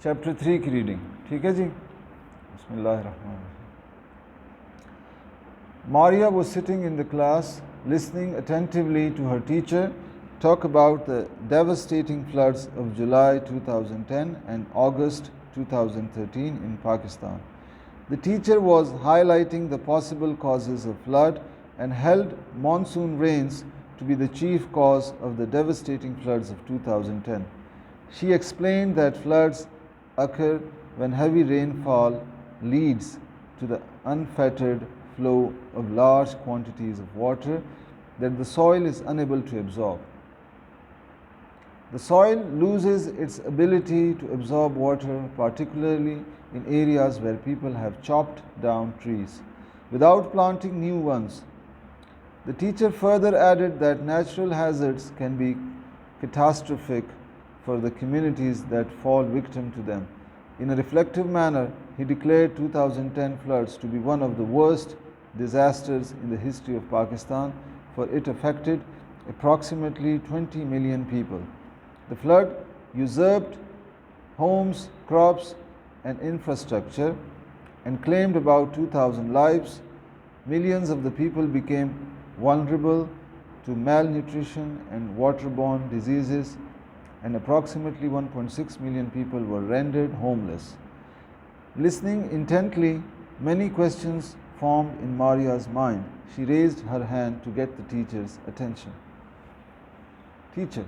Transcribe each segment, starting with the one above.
Chapter 3 की reading, ठीक है जी। बिस्मिल्लाहिर्रहमानिर्रहीम। Maria was sitting in the class, listening attentively to her teacher talk about the devastating floods of July 2010 and August 2013 in Pakistan. The teacher was highlighting the possible causes of flood and held monsoon rains to be the chief cause of the devastating floods of 2010. She explained that floods occur when heavy rainfall leads to the unfettered flow of large quantities of water that the soil is unable to absorb. The soil loses its ability to absorb water, particularly in areas where people have chopped down trees without planting new ones. The teacher further added that natural hazards can be catastrophic for the communities that fall victim to them. In a reflective manner, he declared 2010 floods to be one of the worst disasters in the history of Pakistan, for it affected approximately 20 million people. The flood usurped homes, crops, and infrastructure and claimed about 2,000 lives. Millions of the people became vulnerable to malnutrition and waterborne diseases, and approximately 1.6 million people were rendered homeless. Listening intently, many questions formed in Maria's mind. She raised her hand to get the teacher's attention. Teacher: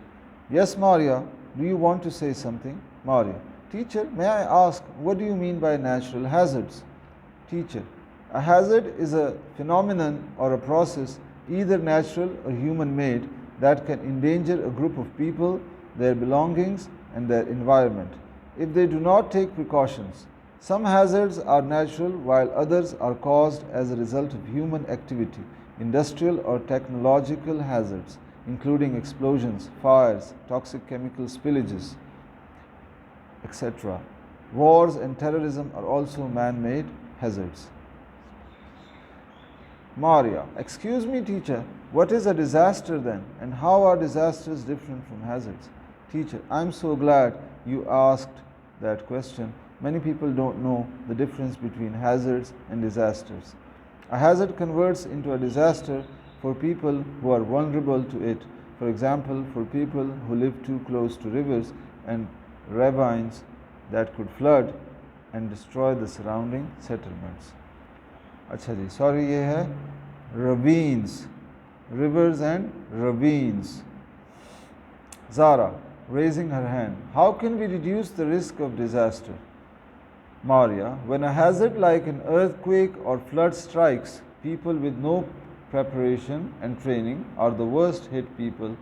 Yes, Maria, do you want to say something? Maria: Teacher, may I ask, what do you mean by natural hazards? Teacher: A hazard is a phenomenon or a process, either natural or human-made, that can endanger a group of people, their belongings, and their environment, if they do not take precautions. Some hazards are natural, while others are caused as a result of human activity. Industrial or technological hazards, including explosions, fires, toxic chemical spillages, etc. Wars and terrorism are also man-made hazards. Maria: Excuse me, teacher, what is a disaster then, and how are disasters different from hazards? Teacher: I'm so glad you asked that question. Many people don't know the difference between hazards and disasters. A hazard converts into a disaster for people who are vulnerable to it. For example, for people who live too close to rivers and ravines that could flood and destroy the surrounding settlements. अच्छा जी, sorry, ये है ravines, rivers and ravines. Zara, raising her hand: How can we reduce the risk of disaster? Maria: When a hazard like an earthquake or flood strikes, people with no preparation and training are the worst hit. People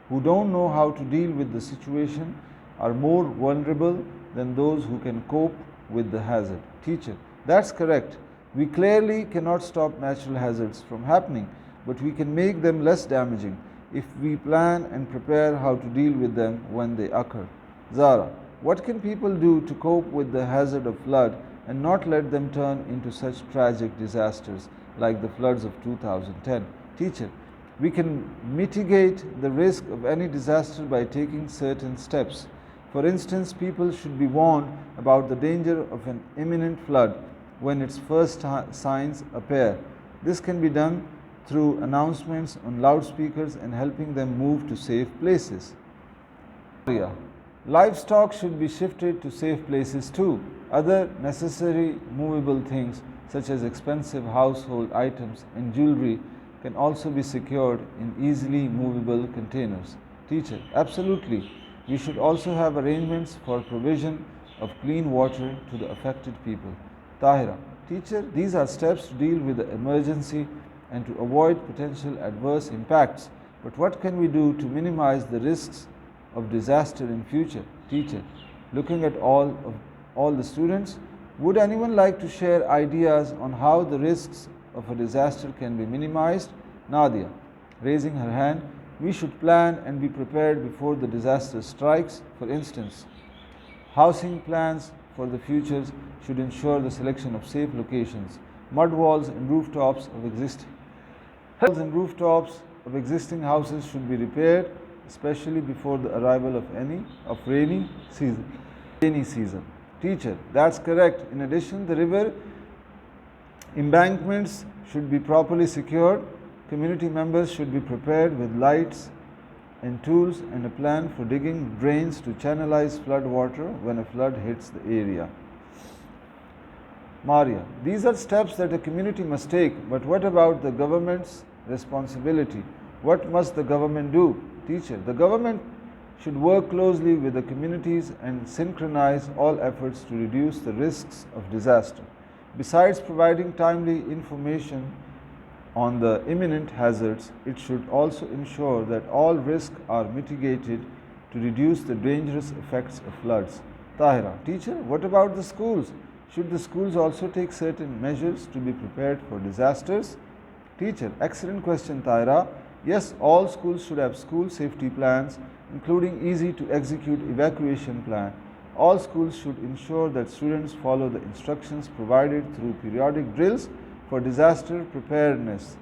who don't know how to deal with the situation are more vulnerable than those who can cope with the hazard. Teacher: That's correct. We clearly cannot stop natural hazards from happening, but we can make them less damaging if we plan and prepare how to deal with them when they occur. Zara: What can people do to cope with the hazard of flood and not let them turn into such tragic disasters like the floods of 2010? Teacher: We can mitigate the risk of any disaster by taking certain steps. For instance, people should be warned about the danger of an imminent flood when its first signs appear. This can be done through announcements on loudspeakers and helping them move to safe places. Livestock should be shifted to safe places too. Other necessary movable things, such as expensive household items and jewelry, can also be secured in easily movable containers. Teacher: Absolutely. We should also have arrangements for provision of clean water to the affected people. Tahira: Teacher, these are steps to deal with the emergency and to avoid potential adverse impacts. But what can we do to minimize the risks of disaster in future? Teacher: Looking at all the students, would anyone like to share ideas on how the risks of a disaster can be minimized? Nadia, raising her hand: We should plan and be prepared before the disaster strikes. For instance, housing plans for the future should ensure the selection of safe locations. Mud walls and rooftops of existing houses should be repaired, especially before the arrival of rainy season. Teacher, that's correct. In addition, the river embankments should be properly secured. Community members should be prepared with lights and tools and a plan for digging drains to channelize flood water when a flood hits the area. Maria, these are steps that a community must take, but what about the government's responsibility? What must the government do? Teacher, the government should work closely with the communities and synchronize all efforts to reduce the risks of disaster. Besides providing timely information on the imminent hazards, it should also ensure that all risks are mitigated to reduce the dangerous effects of floods. Tahira, teacher, what about the schools? Should the schools also take certain measures to be prepared for disasters? Teacher, excellent question, Tahira. Yes, all schools should have school safety plans, including easy to execute evacuation plan. All schools should ensure that students follow the instructions provided through periodic drills for disaster preparedness.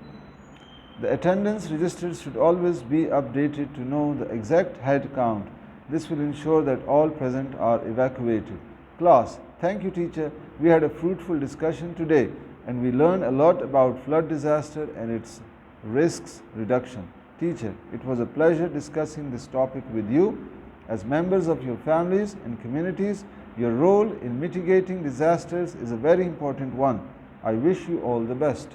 The attendance registers should always be updated to know the exact head count. This will ensure that all present are evacuated. Class, thank you, teacher. We had a fruitful discussion today and we learned a lot about flood disaster and its risks reduction. Teacher, it was a pleasure discussing this topic with you. As members of your families and communities, your role in mitigating disasters is a very important one. I wish you all the best.